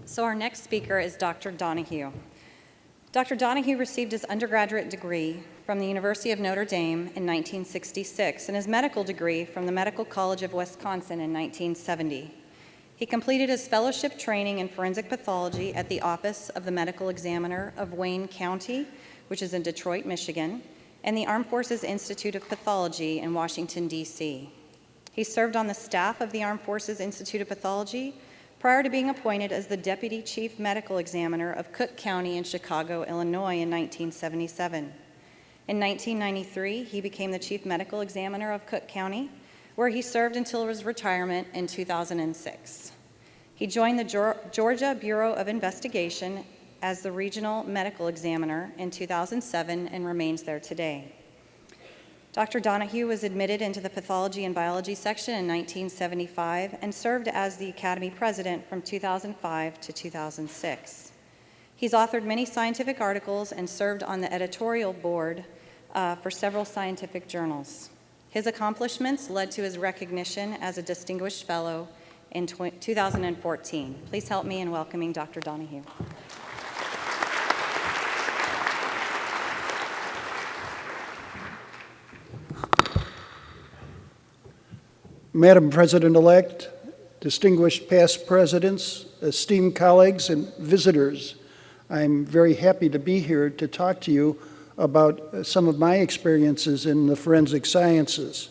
So our next speaker is Dr. Donoghue. Dr. Donoghue received his undergraduate degree from the University of Notre Dame in 1966 and his medical degree from the Medical College of Wisconsin in 1970. He completed his fellowship training in forensic pathology at the Office of the Medical Examiner of Wayne County, which is in Detroit, Michigan, and the Armed Forces Institute of Pathology in Washington, D.C. He served on the staff of the Armed Forces Institute of Pathology prior to being appointed as the Deputy Chief Medical Examiner of Cook County in Chicago, Illinois in 1977. In 1993, he became the Chief Medical Examiner of Cook County, where he served until his retirement in 2006. He joined the Georgia Bureau of Investigation as the Regional Medical Examiner in 2007 and remains there today. Dr. Donoghue was admitted into the Pathology and Biology section in 1975 and served as the Academy President from 2005 to 2006. He's authored many scientific articles and served on the editorial board for several scientific journals. His accomplishments led to his recognition as a Distinguished Fellow in 2014. Please help me in welcoming Dr. Donoghue. Madam President-elect, distinguished past presidents, esteemed colleagues, and visitors, I'm very happy to be here to talk to you about some of my experiences in the forensic sciences.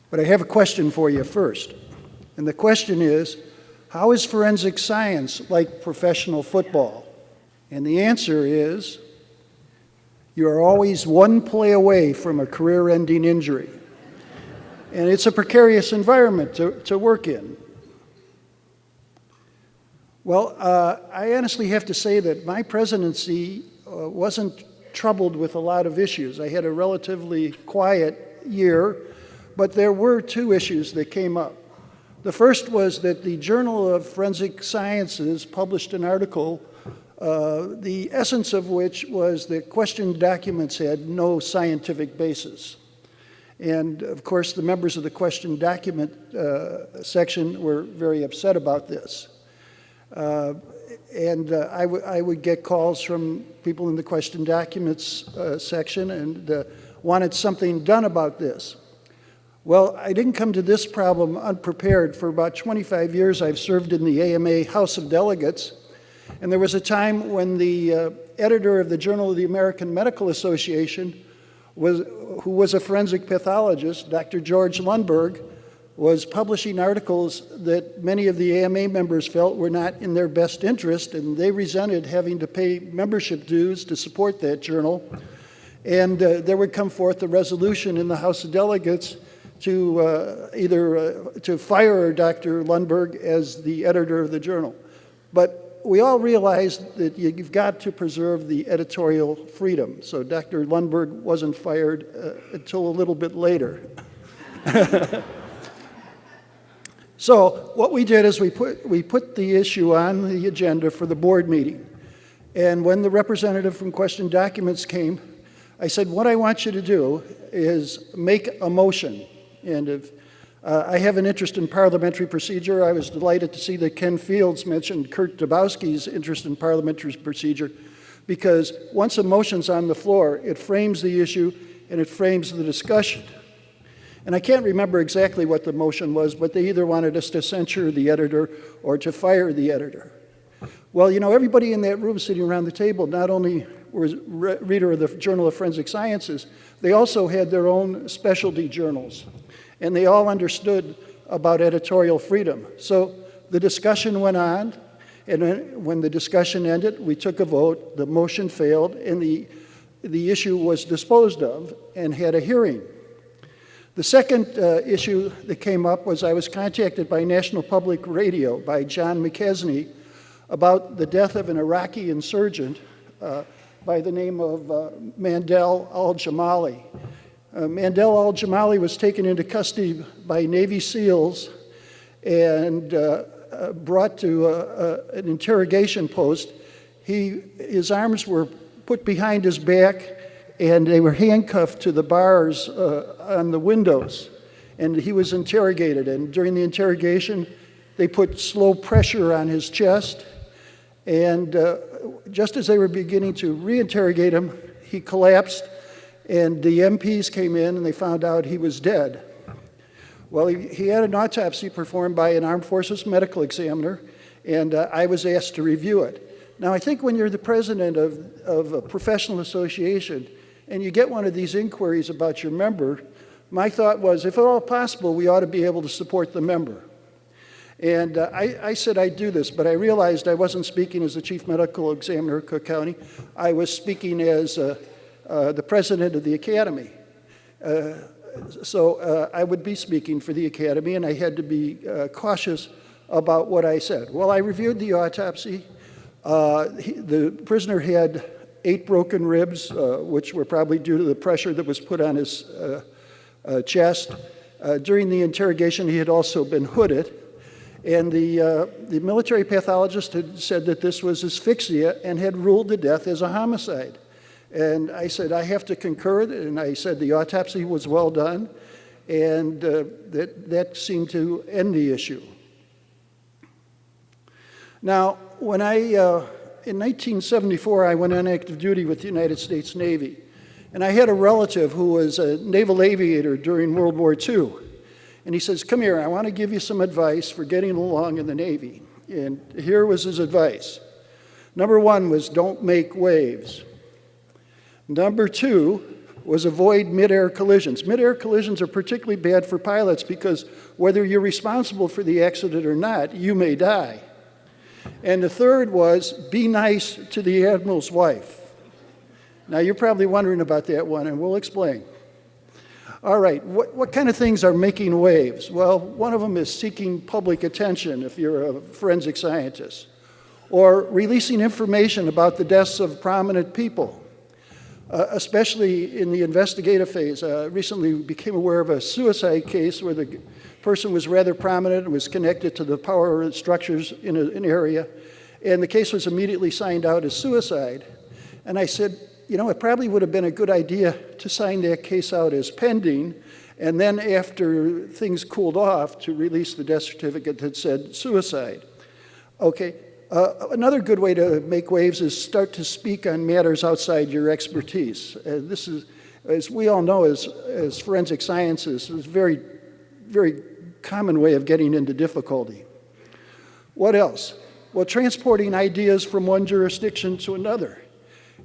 But I have a question for you first. And the question is, how is forensic science like professional football? And the answer is, you are always one play away from a career-ending injury. And it's a precarious environment to work in. Well, I honestly have to say that my presidency wasn't troubled with a lot of issues. I had a relatively quiet year, but there were two issues that came up. The first was that the Journal of Forensic Sciences published an article, the essence of which was that questioned documents had no scientific basis. And of course, the members of the question document section were very upset about this. I would get calls from people in the question documents section and wanted something done about this. Well, I didn't come to this problem unprepared. For about 25 years, I've served in the AMA House of Delegates, and there was a time when the editor of the Journal of the American Medical Association who was a forensic pathologist, Dr. George Lundberg, was publishing articles that many of the AMA members felt were not in their best interest, and they resented having to pay membership dues to support that journal. And there would come forth a resolution in the House of Delegates to to fire Dr. Lundberg as the editor of the journal. But we all realized that you've got to preserve the editorial freedom. So Dr. Lundberg wasn't fired until a little bit later. So what we did is we put the issue on the agenda for the board meeting. And when the representative from Question Documents came, I said, what I want you to do is make a motion. And if I have an interest in parliamentary procedure. I was delighted to see that Ken Fields mentioned Kurt Dabowski's interest in parliamentary procedure, because once a motion's on the floor, it frames the issue and it frames the discussion. And I can't remember exactly what the motion was, but they either wanted us to censure the editor or to fire the editor. Well, you know, everybody in that room sitting around the table not only was reader of the Journal of Forensic Sciences, they also had their own specialty journals. And they all understood about editorial freedom. So the discussion went on, and when the discussion ended, we took a vote, the motion failed, and the issue was disposed of and had a hearing. The second issue that came up was I was contacted by National Public Radio, by John McKesney, about the death of an Iraqi insurgent by the name of Mandel al-Jamali. Mandel al-Jamali was taken into custody by Navy SEALs and brought to an interrogation post. His arms were put behind his back, and they were handcuffed to the bars on the windows. And he was interrogated, and during the interrogation, They put slow pressure on his chest, and just as they were beginning to reinterrogate him, he collapsed, and the MPs came in and they found out he was dead. Well, he had an autopsy performed by an Armed Forces medical examiner, and I was asked to review it. Now, I think when you're the president of a professional association and you get one of these inquiries about your member, my thought was, if at all possible, we ought to be able to support the member. And I said I'd do this, but I realized I wasn't speaking as the chief medical examiner of Cook County. I was speaking as the president of the academy. So I would be speaking for the academy, and I had to be cautious about what I said. Well, I reviewed the autopsy. The prisoner had 8 broken ribs, which were probably due to the pressure that was put on his chest. During the interrogation, he had also been hooded. And the military pathologist had said that this was asphyxia and had ruled the death as a homicide. And I said, I have to concur, and I said the autopsy was well done, and that seemed to end the issue. Now, when in 1974, I went on active duty with the United States Navy, and I had a relative who was a naval aviator during World War II. And he says, come here, I want to give you some advice for getting along in the Navy. And here was his advice. Number 1 was don't make waves. Number 2 was avoid midair collisions. Midair collisions are particularly bad for pilots because whether you're responsible for the accident or not, you may die. And the third was be nice to the admiral's wife. Now you're probably wondering about that one, and we'll explain. All right, what kind of things are making waves? Well, one of them is seeking public attention if you're a forensic scientist, or releasing information about the deaths of prominent people, especially in the investigative phase. Recently we became aware of a suicide case where the person was rather prominent and was connected to the power structures in an area, and the case was immediately signed out as suicide. And I said, you know, it probably would have been a good idea to sign that case out as pending, and then after things cooled off, to release the death certificate that said suicide. Okay, another good way to make waves is start to speak on matters outside your expertise. This is, as we all know, as forensic scientists, is a very, very common way of getting into difficulty. What else? Well, transporting ideas from one jurisdiction to another.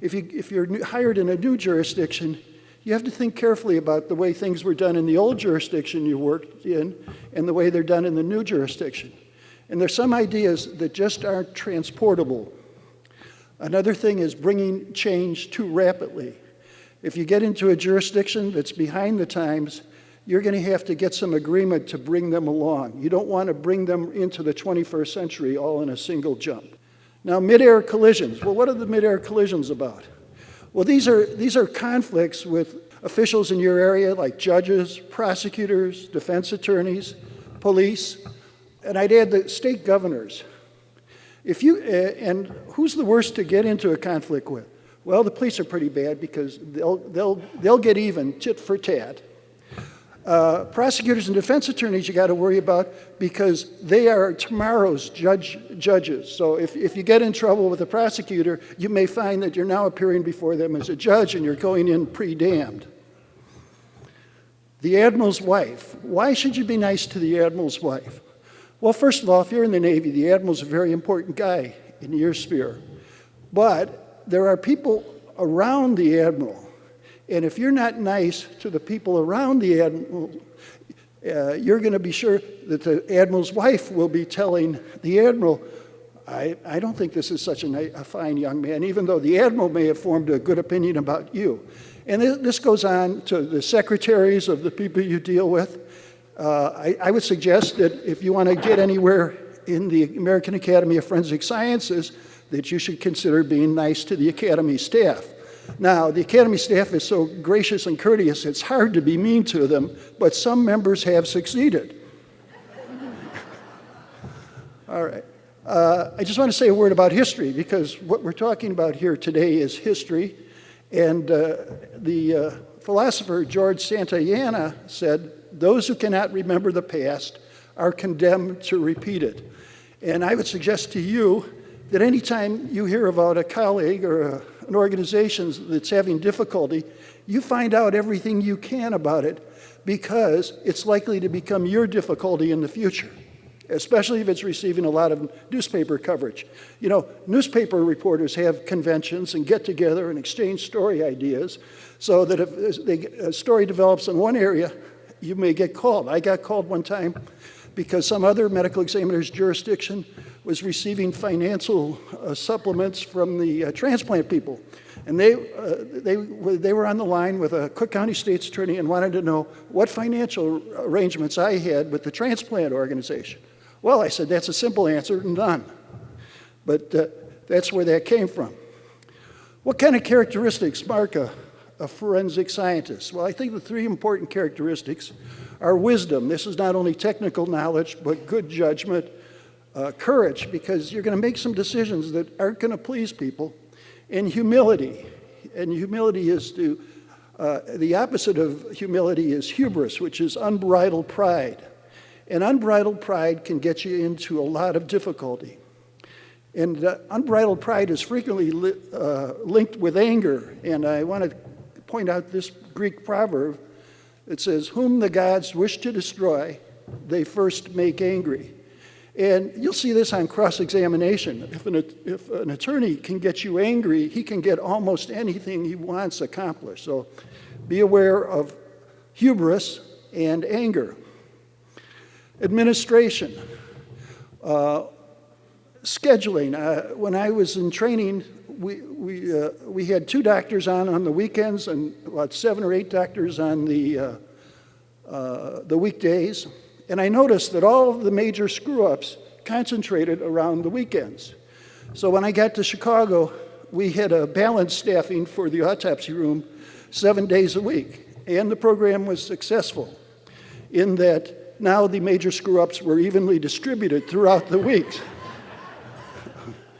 If you're hired in a new jurisdiction, you have to think carefully about the way things were done in the old jurisdiction you worked in and the way they're done in the new jurisdiction. And there's some ideas that just aren't transportable. Another thing is bringing change too rapidly. If you get into a jurisdiction that's behind the times, you're going to have to get some agreement to bring them along. You don't want to bring them into the 21st century all in a single jump. Now, midair collisions. Well, what are the midair collisions about? Well, these are conflicts with officials in your area, like judges, prosecutors, defense attorneys, police, and I'd add the state governors. And who's the worst to get into a conflict with? Well, the police are pretty bad because they'll get even, tit for tat. Prosecutors and defense attorneys you got to worry about because they are tomorrow's judges. So if you get in trouble with a prosecutor, you may find that you're now appearing before them as a judge and you're going in pre-damned. The admiral's wife. Why should you be nice to the admiral's wife? Well, first of all, if you're in the Navy, the admiral's a very important guy in your sphere. But there are people around the admiral. And if you're not nice to the people around the admiral, you're going to be sure that the admiral's wife will be telling the admiral, I don't think this is such a fine young man, even though the admiral may have formed a good opinion about you. And this goes on to the secretaries of the people you deal with. I would suggest that if you want to get anywhere in the American Academy of Forensic Sciences, that you should consider being nice to the Academy staff. Now, the Academy staff is so gracious and courteous, it's hard to be mean to them, but some members have succeeded. All right. I just want to say a word about history, because what we're talking about here today is history. And the philosopher George Santayana said, those who cannot remember the past are condemned to repeat it. And I would suggest to you that anytime you hear about a colleague or an organization that's having difficulty, you find out everything you can about it, because it's likely to become your difficulty in the future, especially if it's receiving a lot of newspaper coverage. You know, newspaper reporters have conventions and get together and exchange story ideas, so that if a story develops in one area, you may get called. I got called one time because some other medical examiner's jurisdiction was receiving financial supplements from the transplant people. And they were on the line with a Cook County State's attorney and wanted to know what financial arrangements I had with the transplant organization. Well, I said, that's a simple answer, none. But that's where that came from. What kind of characteristics mark a forensic scientist? Well, I think the three important characteristics are wisdom. This is not only technical knowledge, but good judgment, courage, because you're going to make some decisions that aren't going to please people, and humility. And humility is the opposite of humility is hubris, which is unbridled pride. And unbridled pride can get you into a lot of difficulty. And unbridled pride is frequently linked with anger. And I want to point out this Greek proverb. It says, whom the gods wish to destroy, they first make angry. And you'll see this on cross-examination. If an attorney can get you angry, he can get almost anything he wants accomplished. So be aware of hubris and anger. Administration. Scheduling. When I was in training, we had 2 doctors on the weekends and about 7 or 8 doctors on the weekdays. And I noticed that all of the major screw-ups concentrated around the weekends. So when I got to Chicago, we had a balanced staffing for the autopsy room 7 days a week. And the program was successful in that now the major screw-ups were evenly distributed throughout the weeks.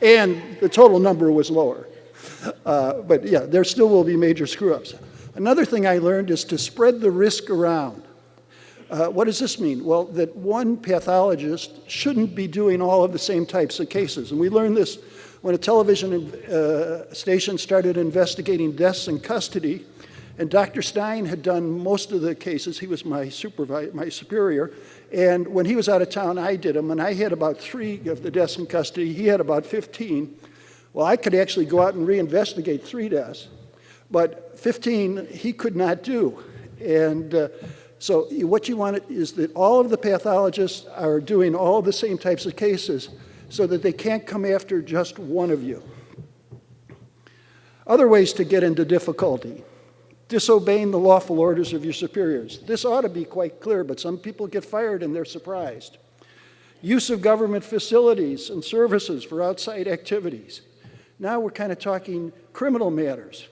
And the total number was lower. But yeah, there still will be major screw-ups. Another thing I learned is to spread the risk around. What does this mean? Well, that one pathologist shouldn't be doing all of the same types of cases. And we learned this when a television station started investigating deaths in custody. And Dr. Stein had done most of the cases. He was my superior. And when he was out of town, I did them. And I had about 3 of the deaths in custody. He had about 15. Well, I could actually go out and reinvestigate 3 deaths. But 15, he could not do. And so what you want is that all of the pathologists are doing all the same types of cases so that they can't come after just one of you. Other ways to get into difficulty. Disobeying the lawful orders of your superiors. This ought to be quite clear, but some people get fired and they're surprised. Use of government facilities and services for outside activities. Now we're kind of talking criminal matters.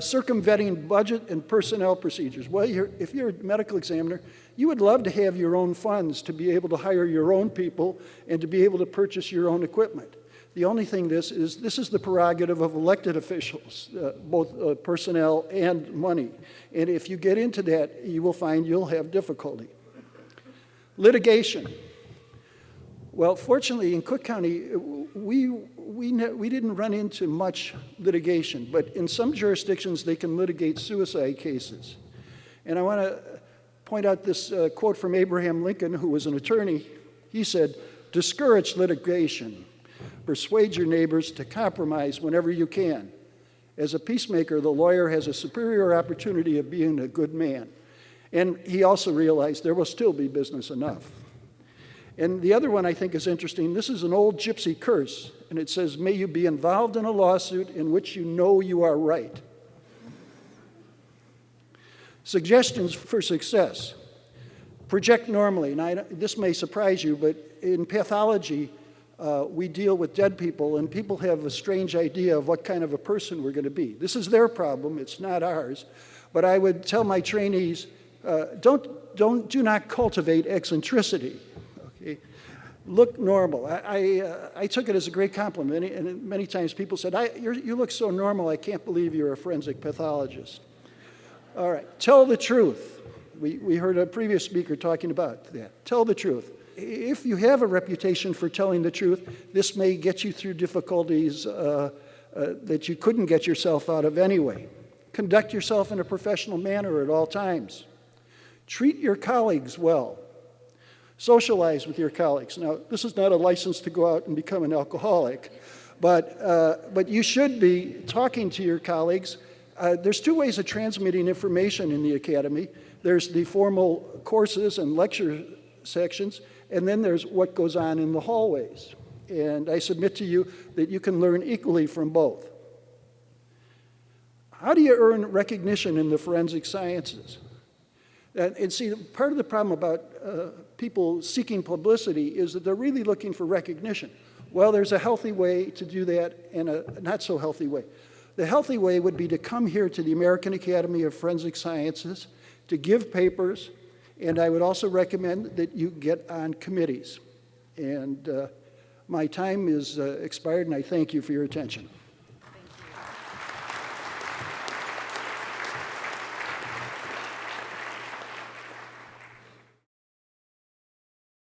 Circumventing budget and personnel procedures. Well, if you're a medical examiner, you would love to have your own funds to be able to hire your own people and to be able to purchase your own equipment. The only thing this is the prerogative of elected officials, both personnel and money. And if you get into that, you will find you'll have difficulty. Litigation. Well, fortunately, in Cook County, we didn't run into much litigation, but in some jurisdictions, they can litigate suicide cases. And I want to point out this quote from Abraham Lincoln, who was an attorney. He said, "Discourage litigation. Persuade your neighbors to compromise whenever you can. As a peacemaker, the lawyer has a superior opportunity of being a good man." And he also realized there will still be business enough. And the other one I think is interesting. This is an old gypsy curse, and it says, "May you be involved in a lawsuit in which you know you are right." Suggestions for success. Project normally. Now, this may surprise you, but in pathology, we deal with dead people, and people have a strange idea of what kind of a person we're going to be. This is their problem, it's not ours. But I would tell my trainees, do not cultivate eccentricity. Okay? Look normal. I took it as a great compliment, and many times people said, you look so normal, I can't believe you're a forensic pathologist. All right, tell the truth. We heard a previous speaker talking about that. Tell the truth. If you have a reputation for telling the truth, this may get you through difficulties that you couldn't get yourself out of anyway. Conduct yourself in a professional manner at all times. Treat your colleagues well. Socialize with your colleagues. Now, this is not a license to go out and become an alcoholic, but you should be talking to your colleagues. There's two ways of transmitting information in the academy. There's the formal courses and lecture sections, and then there's what goes on in the hallways. And I submit to you that you can learn equally from both. How do you earn recognition in the forensic sciences? And see, part of the problem about people seeking publicity is that they're really looking for recognition. Well, there's a healthy way to do that and a not so healthy way. The healthy way would be to come here to the American Academy of Forensic Sciences, to give papers, and I would also recommend that you get on committees. And my time is expired, and I thank you for your attention.